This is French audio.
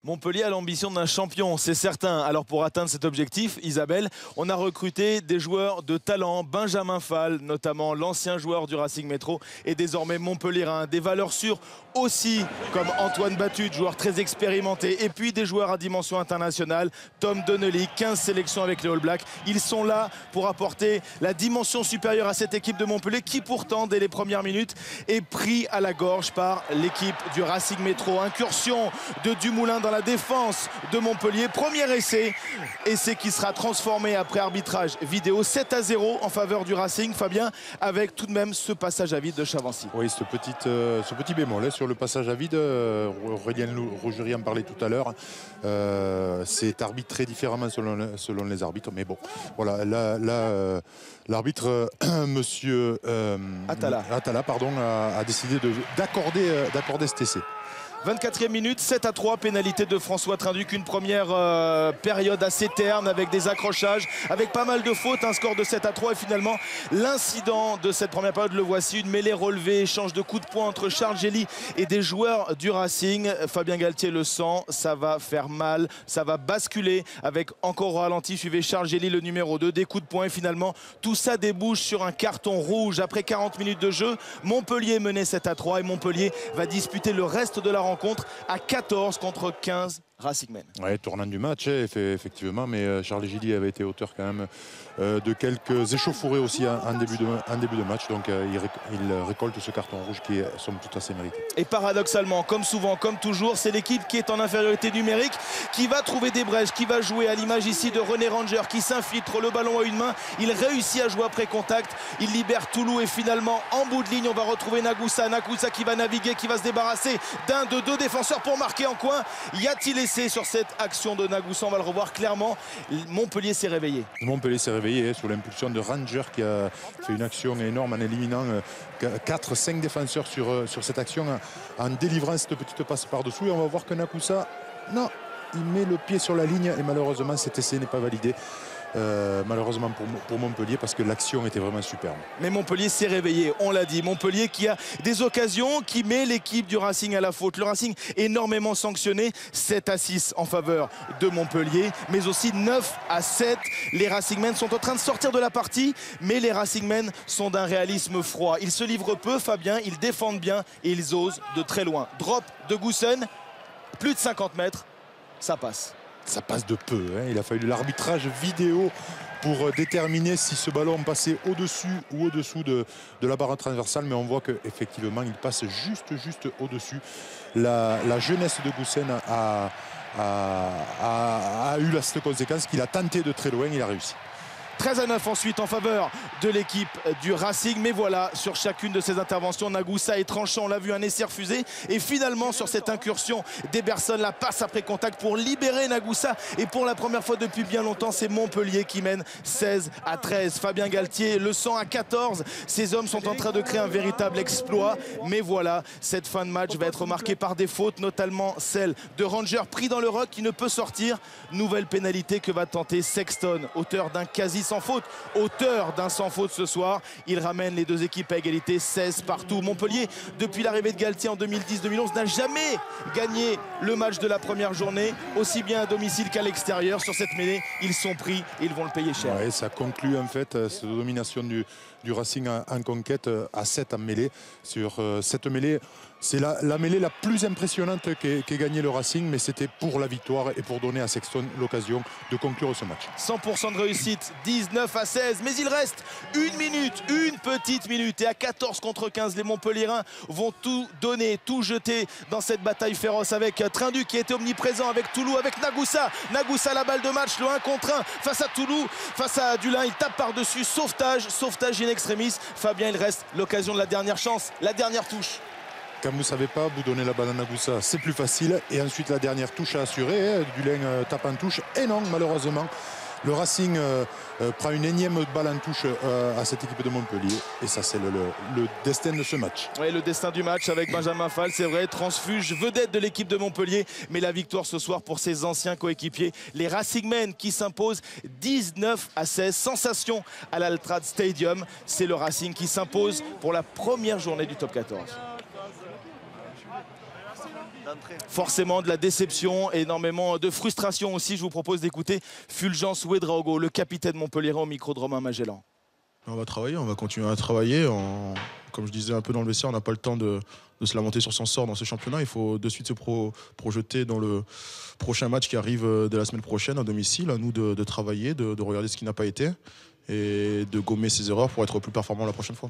Montpellier a l'ambition d'un champion, c'est certain. Alors pour atteindre cet objectif, Isabelle, on a recruté des joueurs de talent. Benjamin Fall, notamment l'ancien joueur du Racing Métro, et désormais montpelliérain. Des valeurs sûres aussi, comme Antoine Batut, joueur très expérimenté. Et puis des joueurs à dimension internationale, Tom Donnelly, 15 sélections avec les All Blacks. Ils sont là pour apporter la dimension supérieure à cette équipe de Montpellier qui pourtant, dès les premières minutes, est pris à la gorge par l'équipe du Racing Métro. Incursion de Dumoulin dans la défense de Montpellier. Premier essai qui sera transformé après arbitrage vidéo 7-0 en faveur du Racing. Fabien, avec tout de même ce passage à vide de Chavancy. Oui, ce petit bémol sur le passage à vide, Aurélien Rougerie en parlait tout à l'heure. C'est arbitré différemment selon les arbitres. Mais bon, voilà, là l'arbitre, monsieur Atala, a décidé d'accorder cet essai. 24e minute, 7-3, pénalité de François Trinduc. Une première période assez terne avec des accrochages, avec pas mal de fautes, un score de 7-3. Et finalement, l'incident de cette première période, le voici, une mêlée relevée, échange de coups de poing entre Charles Gély et des joueurs du Racing. Fabien Galtier le sent, ça va faire mal, ça va basculer avec encore au ralenti, suivez Charles Gély, le numéro 2, des coups de poing. Et finalement, tout ça débouche sur un carton rouge. Après 40 minutes de jeu, Montpellier menait 7-3 et Montpellier va disputer le reste de la rencontre à 14 contre 15 Racing Men. Ouais, tournant du match, effectivement, mais Charles Gély avait été auteur quand même de quelques échauffourées aussi en début de match. Donc il récolte ce carton rouge qui est somme toute assez mérité. Et paradoxalement, comme souvent, comme toujours, c'est l'équipe qui est en infériorité numérique qui va trouver des brèches, qui va jouer à l'image ici de René Ranger qui s'infiltre le ballon à une main. Il réussit à jouer après contact. Il libère Toulou et finalement en bout de ligne, on va retrouver Nagoussa. Nagoussa qui va naviguer, qui va se débarrasser d'un de deux défenseurs pour marquer en coin. Y a-t-il essai sur cette action de Nagoussa? On va le revoir clairement. Montpellier s'est réveillé. Montpellier s'est réveillé sous l'impulsion de Ranger qui a fait une action énorme en éliminant 4-5 défenseurs sur cette action, en délivrant cette petite passe par-dessous. Et on va voir que Nagoussa, non, il met le pied sur la ligne et malheureusement cet essai n'est pas validé. Malheureusement pour Montpellier, parce que l'action était vraiment superbe. Mais Montpellier s'est réveillé, on l'a dit. Montpellier qui a des occasions, qui met l'équipe du Racing à la faute. Le Racing énormément sanctionné, 7-6 en faveur de Montpellier, mais aussi 9-7. Les Racingmen sont en train de sortir de la partie, mais les Racingmen sont d'un réalisme froid. Ils se livrent peu, Fabien, ils défendent bien et ils osent de très loin. Drop de Goussen, plus de 50 mètres, ça passe. Ça passe de peu, hein. Il a fallu l'arbitrage vidéo pour déterminer si ce ballon passait au-dessus ou au-dessous de la barre transversale, mais on voit qu'effectivement il passe juste au-dessus. La jeunesse de Goussen a eu cette conséquence qu'il a tenté de très loin, il a réussi. 13-9 ensuite en faveur de l'équipe du Racing. Mais voilà, sur chacune de ces interventions, Nagoussa est tranchant. On l'a vu, un essai refusé. Et finalement, sur cette incursion, Deberson la passe après contact pour libérer Nagoussa. Et pour la première fois depuis bien longtemps, c'est Montpellier qui mène 16-13. Fabien Galtier le sent à 14. Ces hommes sont en train de créer un véritable exploit. Mais voilà, cette fin de match va être marquée par des fautes, notamment celle de Ranger pris dans le ruck qui ne peut sortir. Nouvelle pénalité que va tenter Sexton, auteur d'un quasi sans faute, auteur d'un sans faute ce soir. Il ramène les deux équipes à égalité, 16 partout. Montpellier, depuis l'arrivée de Galtier en 2010-2011, n'a jamais gagné le match de la première journée, aussi bien à domicile qu'à l'extérieur. Sur cette mêlée, ils sont pris et ils vont le payer cher. Ouais, ça conclut en fait cette domination du Racing en conquête à 7 en mêlée. Sur cette mêlée, c'est la mêlée la plus impressionnante qu'ait gagné le Racing, mais c'était pour la victoire et pour donner à Sexton l'occasion de conclure ce match. 100% de réussite, 19-16, mais il reste une petite minute. Et à 14 contre 15, les Montpelliérains vont tout donner, tout jeter dans cette bataille féroce avec Trinduc qui était omniprésent, avec Toulou, avec Nagoussa. Nagoussa, la balle de match, le 1 contre 1 face à Toulou, face à Dulin, il tape par-dessus, sauvetage in extremis. Fabien, il reste l'occasion de la dernière chance, la dernière touche. Quand vous ne savez pas, vous donnez la balle à Nagoussa, c'est plus facile. Et ensuite, la dernière touche à assurer. Dulin tape en touche. Et non, malheureusement, le Racing prend une énième balle en touche à cette équipe de Montpellier. Et ça, c'est le destin de ce match. Oui, le destin du match avec Benjamin Fall, c'est vrai, transfuge, vedette de l'équipe de Montpellier. Mais la victoire ce soir pour ses anciens coéquipiers, les Racingmen qui s'imposent 19-16. Sensation à l'Altrad Stadium. C'est le Racing qui s'impose pour la première journée du top 14. forcément de la déception, énormément de frustration aussi. Je vous propose d'écouter Fulgence Ouedraogo, le capitaine montpelliérain, au micro de Romain Magellan. On va travailler, on va continuer à travailler. Comme je disais un peu dans le vestiaire, on n'a pas le temps de se lamenter sur son sort dans ce championnat. Il faut de suite se projeter dans le prochain match qui arrive de la semaine prochaine à domicile. À nous de travailler, de regarder ce qui n'a pas été et de gommer ses erreurs pour être plus performant la prochaine fois.